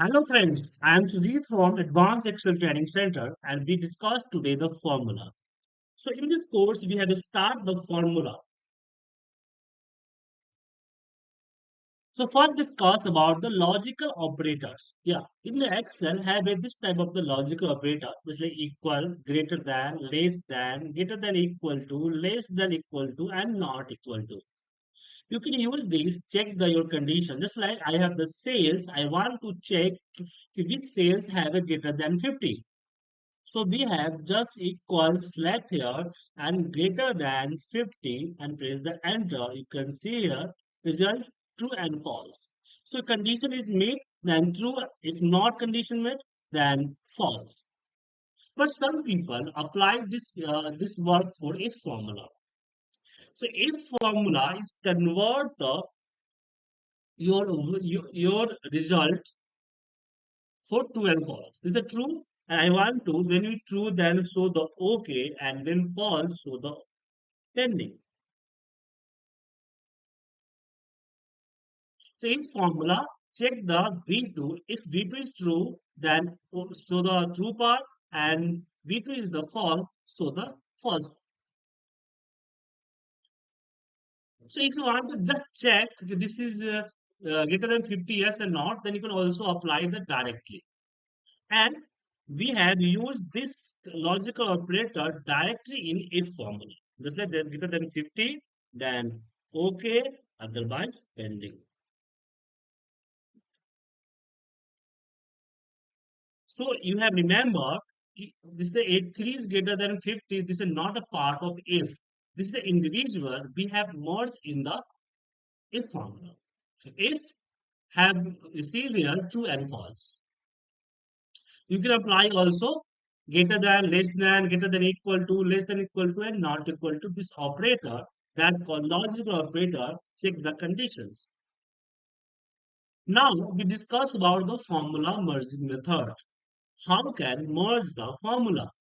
Hello friends, I am Sujit from Advanced Excel Training Center and we discussed today the formula. So in this course we have to start the formula. So first discuss about the logical operators. Yeah, in the Excel have this type of the logical operator which like equal, greater than, less than, greater than equal to, less than equal to and not equal to. You can use these, check your condition. Just like I have the sales, I want to check which sales have a greater than 50. So we have just equal select here and greater than 50 and press the enter. You can see here result true and false. So condition is met, then true. If not condition met, then false. But some people apply this work for if formula. So if formula is convert the your result for true and false. Is that true? And I want to, when you true, then show the okay, and when false, show the pending. So in formula, check the V2. If V2 is true, then show the true part, and V2 is the false, so the false. So if you want to just check if this is greater than 50 yes or not, then you can also apply that directly. And we have used this logical operator directly in if formula. Just like that greater than 50, then okay, otherwise pending. So you have remember this is the 83 is greater than 50. This is not a part of if. This is the individual we have merged in the if formula. If have received here true and false. You can apply also greater than, less than, greater than equal to, less than equal to, and not equal to this operator that called logical operator check the conditions. Now we discuss about the formula merging method. How can merge the formula?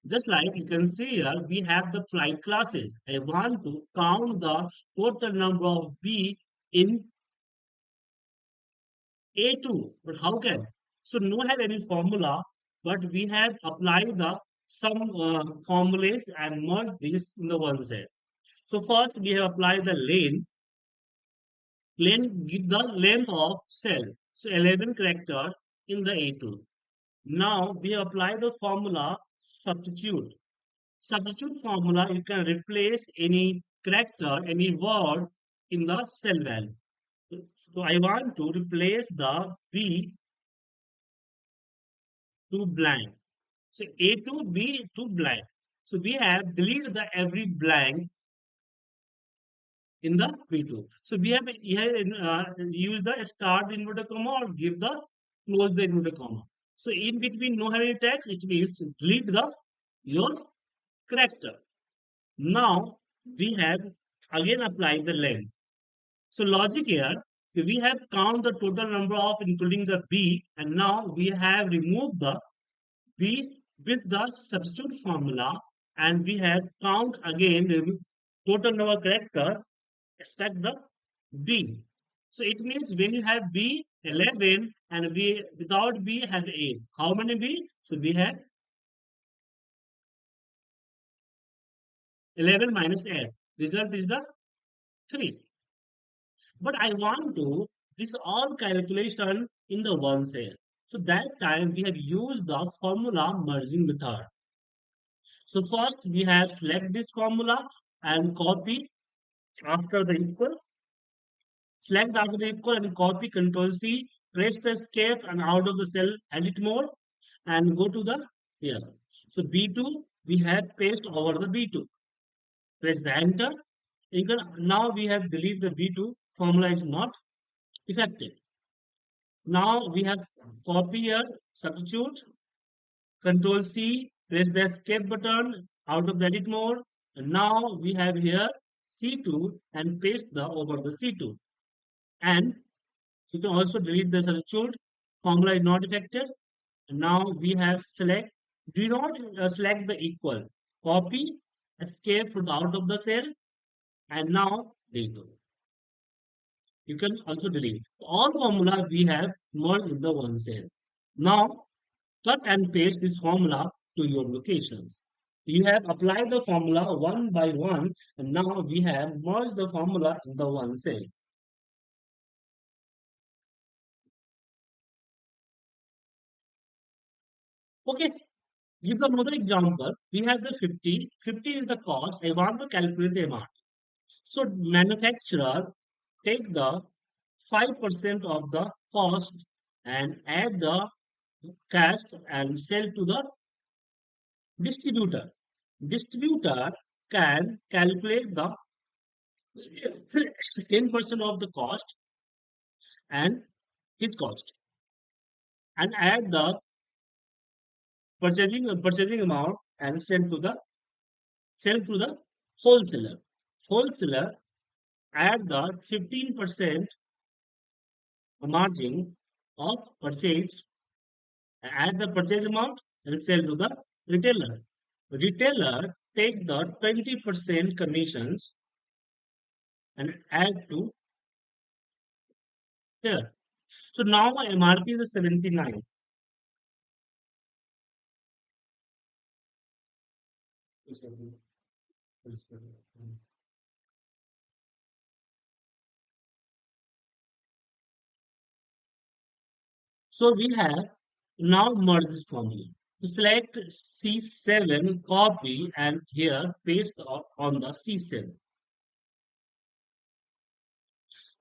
Just like you can see here, we have the flight classes. I want to count the total number of B in A2, but how can? So no have any formula, but we have applied the some formulas and merged these in the one set. So first we have applied the lane give the length of cell. So 11 character in the A2. Now we apply the formula substitute. Substitute formula, you can replace any character, any word in the cell value. So I want to replace the B to blank. So A to B to blank. So we have deleted the every blank in the V2. So we have here use the start inverted comma or give the close the inverted comma. So in between no have any text, it means delete the your character. Now we have again applied the length. So logic here, we have count the total number of including the B and now we have removed the B with the substitute formula and we have count again the total number of character expect the B. So it means when you have B 11 and we without B have 8. How many B? So we have 11 minus 8. Result is the 3. But I want to this all calculation in the one cell. So that time we have used the formula merging method. So first we have select this formula and copy after the equal. Select after the equal and copy Control C. Press the escape and out of the cell edit mode and go to the here. So B2 we have paste over the B2. Press the enter. You can, now we have delete the B2. Formula is not effective. Now we have copy here, substitute, Control C, press the escape button out of the edit mode. And now we have here C2 and paste the over the C2. And you can also delete the substitute. Formula is not affected. And now we have select. Do not select the equal. Copy, escape from out of the cell, and now delete. You can also delete. All formula we have merged in the one cell. Now, cut and paste this formula to your locations. You have applied the formula one by one, and now we have merged the formula in the one cell. Okay, give another example. We have the 50. 50 is the cost. I want to calculate the amount. So manufacturer take the 5% of the cost and add the cash and sell to the distributor. Distributor can calculate the 10% of the cost and his cost and add the purchasing amount and sell to the wholesaler. Wholesaler add the 15% margin of purchase, add the purchase amount and sell to the retailer. Retailer take the 20% commissions and add to here. So now my MRP is 79. So we have now merge this formula. Select C7, copy and here paste on the C7.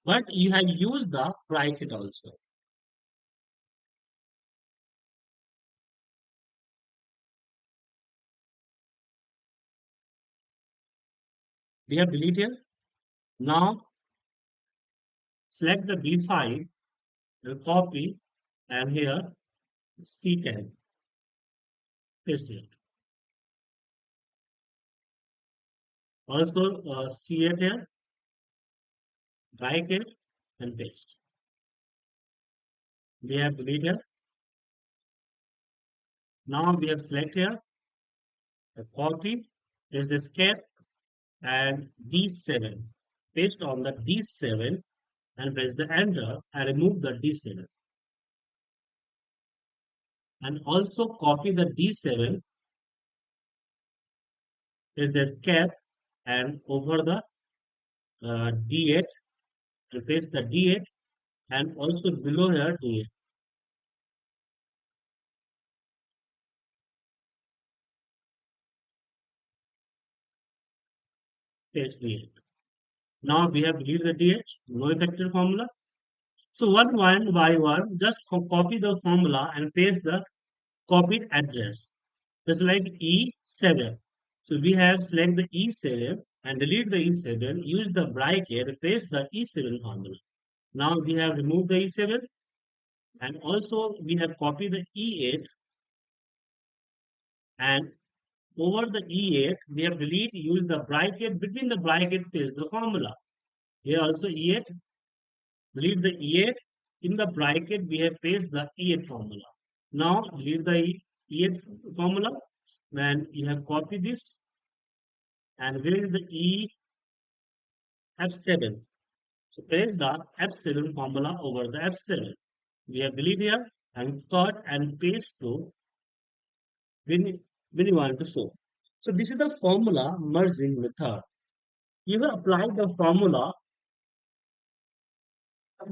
But you have used the bracket also. We have delete here. Now select the B5, copy and here C10. Paste it. Also C8 here, bracket and paste. We have delete here. Now we have select here, the copy is the step and D7. Paste on the D7 and press the enter and remove the D7. And also copy the D7 is the step and over the D8 and paste the D8 and also below here D8. Paste D8. Now we have deleted the D8, no effective formula. So one by one, just copy the formula and paste the copied address. Just like E7. So we have select the E7 and delete the E7, use the bracket, paste the E7 formula. Now we have removed the E7 and also we have copied the E8 and over the E8 we have delete, use the bracket, between the bracket paste the formula. Here also E8, delete the E8, in the bracket we have paste the E8 formula. Now delete the E8 formula, then you have copied this and where is the E F7. So paste the F7 formula over the F7. We have delete here and cut and paste to when you want to show. So this is the formula merging method. You have applied the formula of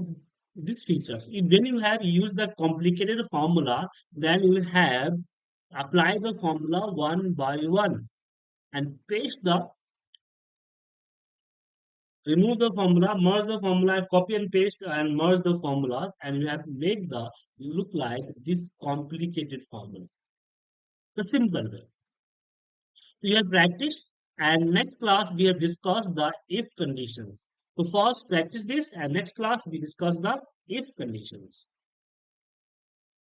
these features. When you have used the complicated formula, then you have applied the formula one by one and paste the remove the formula, merge the formula, copy and paste and merge the formula, and you have made the look like this complicated formula. The simple way. We have practiced, and next class we have discussed the if conditions. So first practice this, and next class we discuss the if conditions.